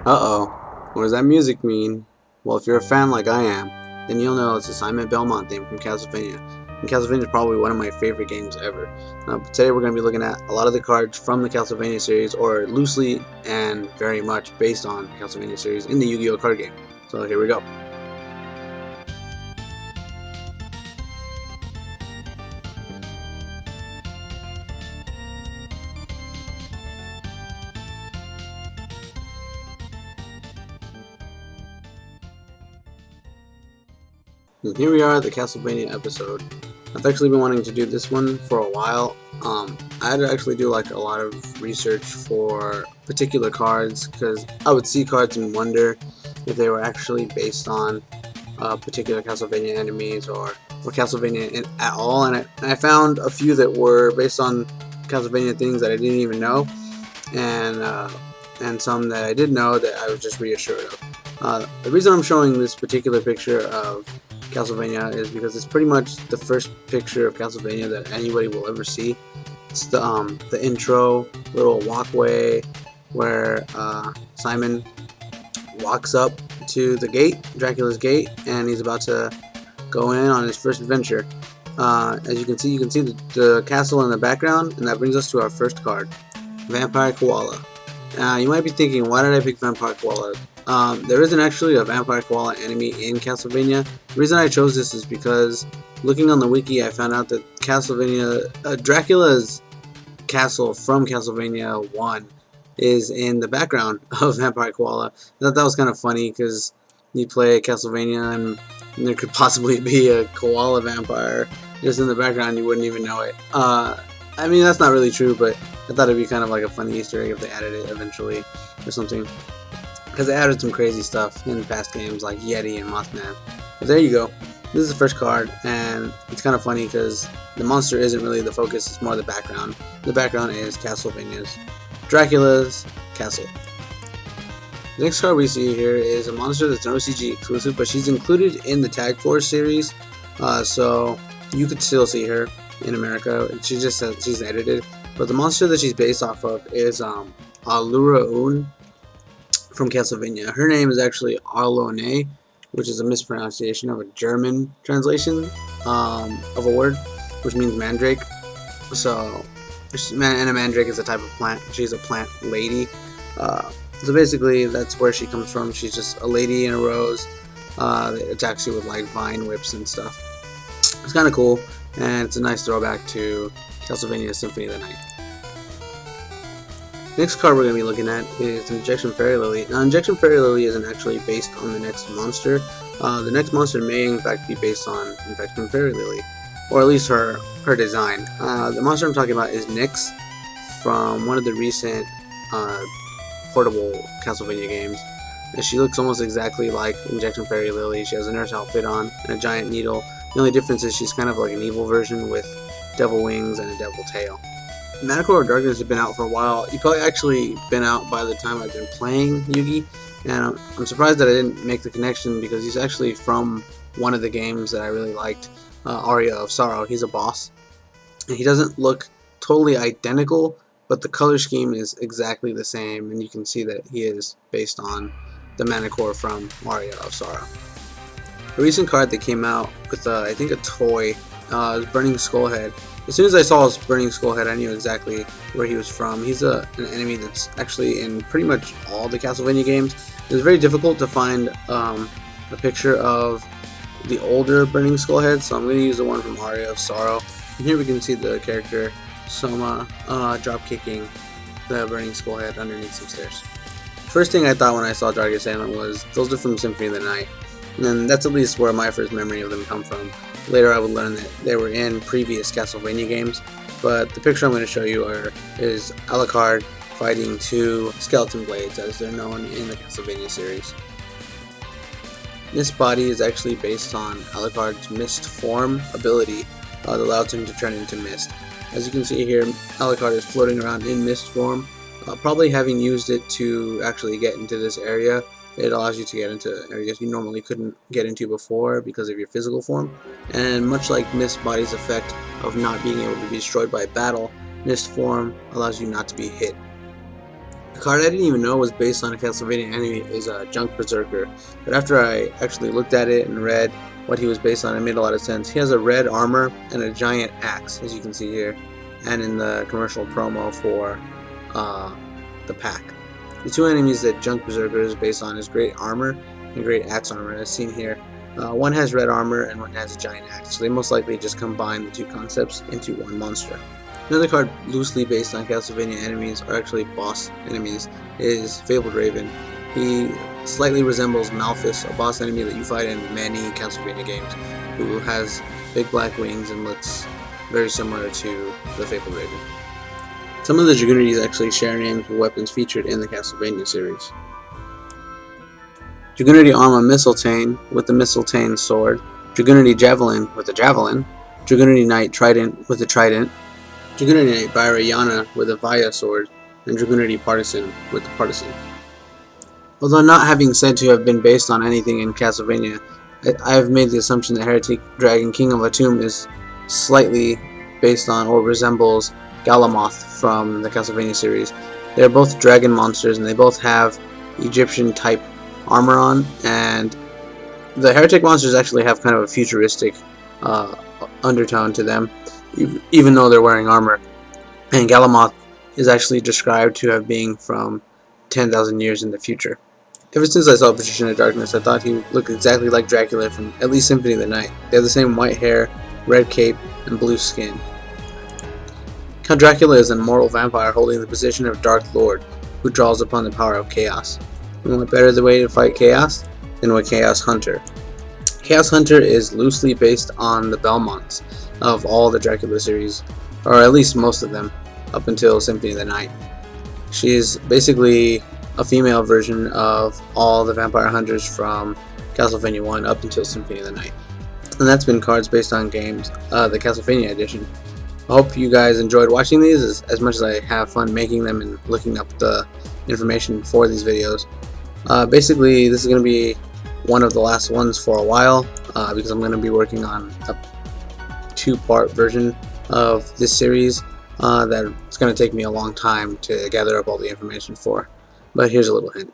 Uh-oh. What does that music mean? Well, if you're a fan like I am, then you'll know it's the Simon Belmont theme from Castlevania. And Castlevania is probably one of my favorite games ever. But today we're going to be looking at a lot of the cards from the Castlevania series, or loosely and very much based on the Castlevania series in the Yu-Gi-Oh card game. So here we go. And here we are at the Castlevania episode. I've actually been wanting to do this one for a while. I had to actually do like a lot of research for particular cards because I would see cards and wonder if they were actually based on particular Castlevania enemies or Castlevania at all. And I found a few that were based on Castlevania things that I didn't even know, and some that I did know that I was just reassured of. The reason I'm showing this particular picture of Castlevania is because it's pretty much the first picture of Castlevania that anybody will ever see. It's the intro little walkway where Simon walks up to the gate, Dracula's gate, and he's about to go in on his first adventure. As you can see the castle in the background, and that brings us to our first card, Vampire Koala. You might be thinking, why did I pick Vampire Koala? There isn't actually a Vampire Koala enemy in Castlevania. The reason I chose this is because looking on the wiki I found out that Dracula's castle from Castlevania 1 is in the background of Vampire Koala. I thought that was kind of funny because you play Castlevania and there could possibly be a koala vampire just in the background, you wouldn't even know it. I mean, that's not really true, but I thought it'd be kind of like a funny Easter egg if they added it eventually or something, because they added some crazy stuff in past games like Yeti and Mothman. But there you go. This is the first card, and it's kind of funny because the monster isn't really the focus, it's more the background. The background is Castlevania's Dracula's castle. The next card we see here is a monster that's an OCG exclusive, but she's included in the Tag Force series, so you could still see her in America. She just says she's edited, but the monster that she's based off of is Alura from Castlevania. Her name is actually Arlone, which is a mispronunciation of a German translation of a word, which means mandrake. So, and a mandrake is a type of plant. She's a plant lady. So basically, that's where she comes from. She's just a lady in a rose that attacks you with like vine whips and stuff. It's kind of cool, and it's a nice throwback to Castlevania Symphony of the Night. Next card we're going to be looking at is Injection Fairy Lily. Now, Injection Fairy Lily isn't actually based on the next monster. The next monster may in fact be based on Injection Fairy Lily, or at least her design. The monster I'm talking about is Nyx from one of the recent portable Castlevania games. And she looks almost exactly like Injection Fairy Lily. She has a nurse outfit on and a giant needle. The only difference is she's kind of like an evil version with devil wings and a devil tail. Manicore of Darkness has been out for a while. He probably actually been out by the time I've been playing Yugi, and I'm surprised that I didn't make the connection because he's actually from one of the games that I really liked, Aria of Sorrow. He's a boss, and he doesn't look totally identical, but the color scheme is exactly the same, and you can see that he is based on the Manicore from Aria of Sorrow. A recent card that came out with, I think, a toy is Burning Skullhead. As soon as I saw his Burning Skullhead, I knew exactly where he was from. He's an enemy that's actually in pretty much all the Castlevania games. It's very difficult to find a picture of the older Burning Skullhead, so I'm going to use the one from Aria of Sorrow. And here we can see the character Soma drop kicking the Burning Skullhead underneath some stairs. First thing I thought when I saw Dark Assailant was those are from Symphony of the Night, and that's at least where my first memory of them come from. Later I would learn that they were in previous Castlevania games, but the picture I'm going to show you is Alucard fighting two skeleton blades as they're known in the Castlevania series. This body is actually based on Alucard's mist form ability that allows him to turn into mist. As you can see here, Alucard is floating around in mist form, probably having used it to actually get into this area. It allows you to get into areas you normally couldn't get into before because of your physical form. And much like Mist Body's effect of not being able to be destroyed by battle, Mist form allows you not to be hit. card I didn't even know was based on a Castlevania enemy is Junk Berserker, but after I actually looked at it and read what he was based on, it made a lot of sense. He has a red armor and a giant axe, as you can see here, and in the commercial promo for the pack. The two enemies that Junk Berserker is based on is Great Armor and Great Axe Armor, as seen here. One has red armor and one has a giant axe, so they most likely just combine the two concepts into one monster. Another card loosely based on Castlevania enemies, or actually boss enemies, is Fabled Raven. He slightly resembles Malphus, a boss enemy that you fight in many Castlevania games, who has big black wings and looks very similar to the Fabled Raven. Some of the Dragunities actually share names with weapons featured in the Castlevania series. Dragunity Arma Mistletoe with the Mistletoe sword, Dragunity Javelin with a javelin, Dragunity Knight Trident with a trident, Dragunity Knight Vairayana with a Vaya sword, and Dragunity Partisan with the partisan. Although not having said to have been based on anything in Castlevania, I have made the assumption that Heretic Dragon King of Atum is slightly based on or resembles Galamoth from the Castlevania series. They are both dragon monsters and they both have Egyptian type armor on, and the Heretic monsters actually have kind of a futuristic undertone to them, even though they're wearing armor. And Galamoth is actually described to have been from 10,000 years in the future. Ever since I saw Patrician of Darkness, I thought he looked exactly like Dracula from at least Symphony of the Night. They have the same white hair, red cape, and blue skin. Count Dracula is an immortal vampire holding the position of Dark Lord, who draws upon the power of chaos. And what better the way to fight chaos than with Chaos Hunter? Chaos Hunter is loosely based on the Belmonts of all the Dracula series, or at least most of them, up until Symphony of the Night. She is basically a female version of all the vampire hunters from Castlevania 1 up until Symphony of the Night. And that's been cards based on games, the Castlevania edition. I hope you guys enjoyed watching these as much as I have fun making them and looking up the information for these videos. Basically, this is going to be one of the last ones for a while, because I'm going to be working on a two-part version of this series that it's going to take me a long time to gather up all the information for. But here's a little hint.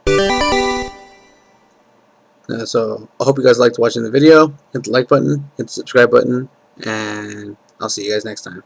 So I hope you guys liked watching the video. Hit the like button, hit the subscribe button, and I'll see you guys next time.